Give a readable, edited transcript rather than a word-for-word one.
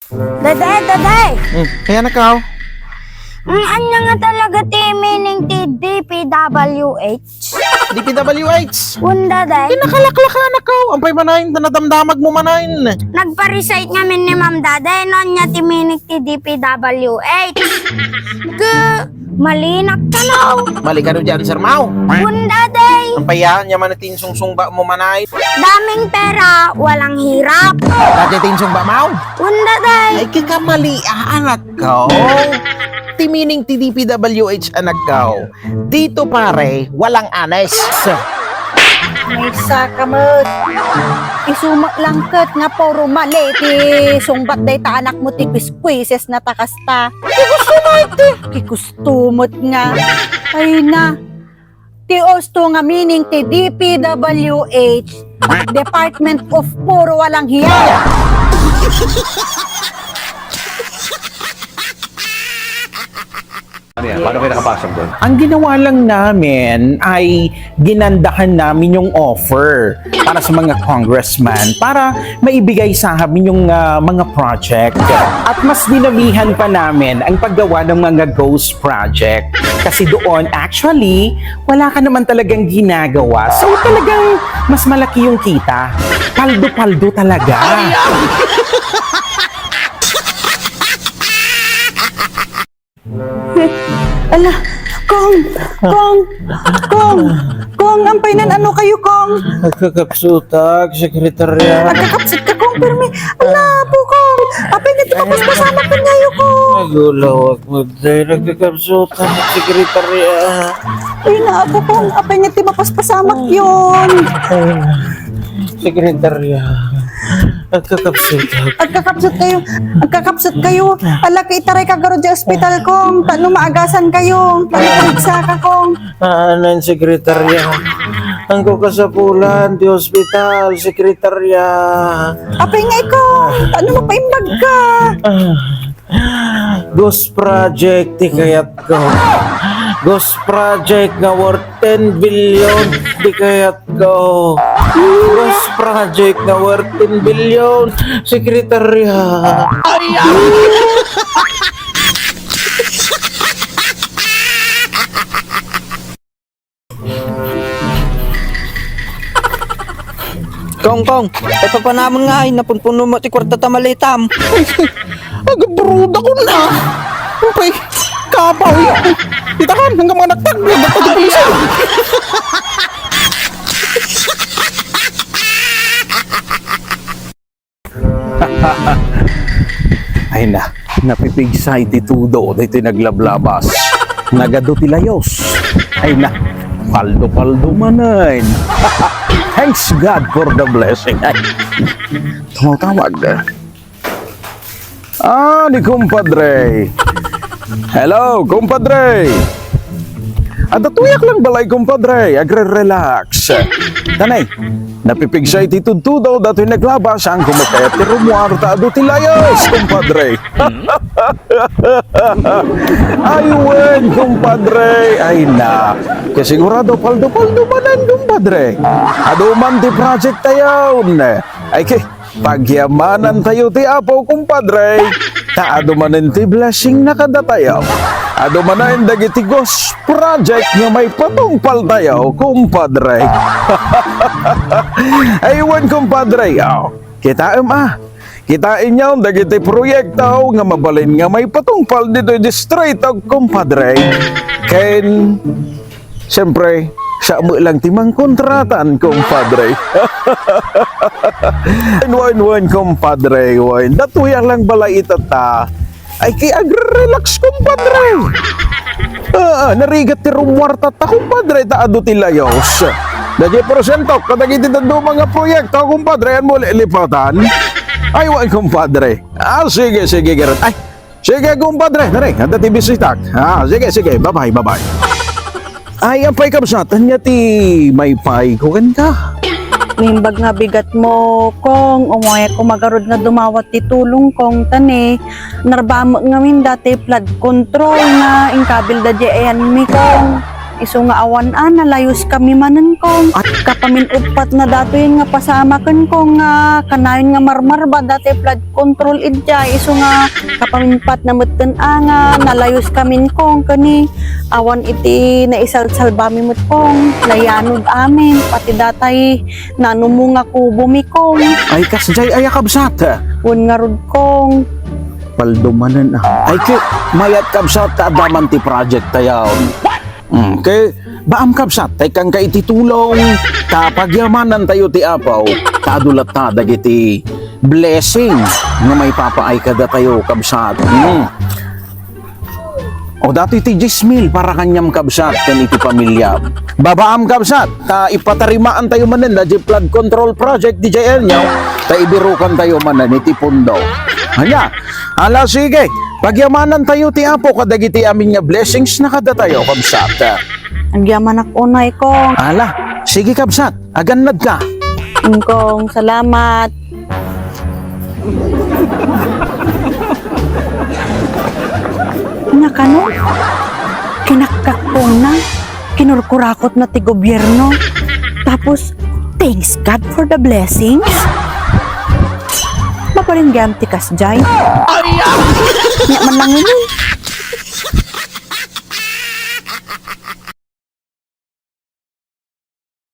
Daday! Kaya nakaw. Anya nga talaga ti meaning ti DPWH? DPWH. Daday. Nakalaklak ka nakaw. Ampay manayin, tanadamdamag mo manayin. Nagpa-recite ngamin ni Ma'am Daday, non niya ti meaning ti DPWH. Malinak ka no. Mali ka dyan, Sir Mau. Daday. Ampay yan, yaman natin sungsungba mo manayin. Daming pera, walang hirap. Dati tin sungba Mau. Daday. Ay, kakamali anak ko. Ti meaning ti DPWH anak ko. Dito pare, walang honest. May sakamot. Isumak lang kat nga puro mali ti sungbat day ta anak mo ti quizzes na takasta. Kikustumot nga. Ay na. Ti osto nga meaning ti DPWH, Department of Puro Walang Hiya. Paano kayo nakapasok doon? Ang ginawa lang namin ay ginandahan namin yung offer para sa mga congressman para maibigay sa amin yung mga project. At mas dinabihan pa namin ang paggawa ng mga ghost project. Kasi doon, actually, wala ka naman talagang ginagawa. So talagang mas malaki yung kita. Paldo-paldo talaga. Ala, Kong, ampay nan ano kayo, Kong? Nagkakapsutag, sekretarya. Agkakapsit ka, Kong, permi. Ala, po, Kong. Apay na tapos pasama ka ngayon, Kong. Nagulawak mo dahil nagkakapsutag, sekretarya. Ay na, po, Kong. Apay na tapos pasama yun. Sekretarya. Nagkakapsutag. Agkakapsit kayo. Ala, kay taray ka garo di ospital, Kong. Tano maagasan kayo. Tano pagsa ka, Kong. Anan, sekretarya. Ang kasapulan, di ospital, sekretarya. Apay nga, Kong. Tano mapaimbag ka. Ghost project, di kayat ko. Ghost project nga worth 10 billion, di kayat ko. Ghost project nga worth 10 billion, sekretarya. Kong, ay papanamon nga ay napunpuno mo ti kwarta tamalitam. Agabruda ko na. Okay, kapaw yan. Itakan, hanggang mga nagtaglag at pagpulisan. Ay na, napipigsay ti tudo, dito naglablabas. Nagado ti layos. Ay na, paldo-paldo manayin. Thanks God for the blessing. Ay, tumatawag na. Ni kumpadre. Hello, kumpadre. At tuyak lang balay, kumpadre. Agre-relax. Tanay, napipigsay ti tudtudo dati naglabas ang kumakayat ti rumuarta ado ti layos, kumpadre. Ayun, kumpadre. Ay na, kasigurado paldo-paldo manan, kumpadre. Ado man ti project tayo. Ay pagyamanan tayo ti apo, kumpadre. Taado manan ti blessing na kada tayo. Ado manan dagiti ghost project nga may patungpal tayo, kumpadre. Aywan, kumpadre. Kita kitain niyo dagiti proyekto nga mabalin nga may patungpal dito di straight out, kumpadre. Ken siyempre sa mo lang timang kontratan, kumpadre. Wan, kumpadre, wan. Datuyang lang balay itata. Ay kay agre-relax, kumpadre. Narigat ti rumwarta ta, kumpadre, taado ti layos. Dagi porsentok, kadagiti tando mga proyekto, kumpadre, yan mo lilipatan. Ay, wan, kumpadre. Sige, Gerard. Ay, sige, kumpadre. Dari, handa ti bisitak. Sige, bye-bye. Ay, ang pay kamsatan niya ti may pay ko ka. Mimbag nga bigat mo, Kong. Umaya ko magarod nga dumawat ti tulong, Kong. Tani, narbamo nga min dati flood control na inkabil da di ayan mi, Kong. Iso nga awan nalayos kami manan kong. At kapamin-upat na datoy nga pasama kan kong nga kanayon nga marmar ba dati flood control idya. Iso nga kapamin-pat na mutten nga nalayos kami kong kani. Awan iti na isal-salbami mut kong. Layanod amin. Pati datay nanumunga kubo mi kong. Ay kasjay ay kabsat. Un nga rod kong. Paldumanan ay kay mayat kabsat ta adaman ti project tayaw. Kay baam kabsat tay kang kaititulong kapagyamanan tayo ti apaw kadulat na dagiti blessing nga may papaay kada tayo kabsat. O dati ti Jismil para kanyam kabsat kan iti pamilya. Babaam kabsat ta ipatarimaan tayo manen na di flood control project di JL nyaw ta ibirukan tayo manen iti pundo. Hanya, ala sige, pagyamanan tayo ti apo kadagiti amin nga blessings na kada tayo kabsat. Ang yaman ako unay kong. Ala, sige kabsat, aganad ka. Kong, salamat. Nakano? Kinakakong na. Kinurkurakot na ti gobyerno. Tapos, thanks God for the blessings. Maparinggam ti kasjay. Nga man lang yun eh.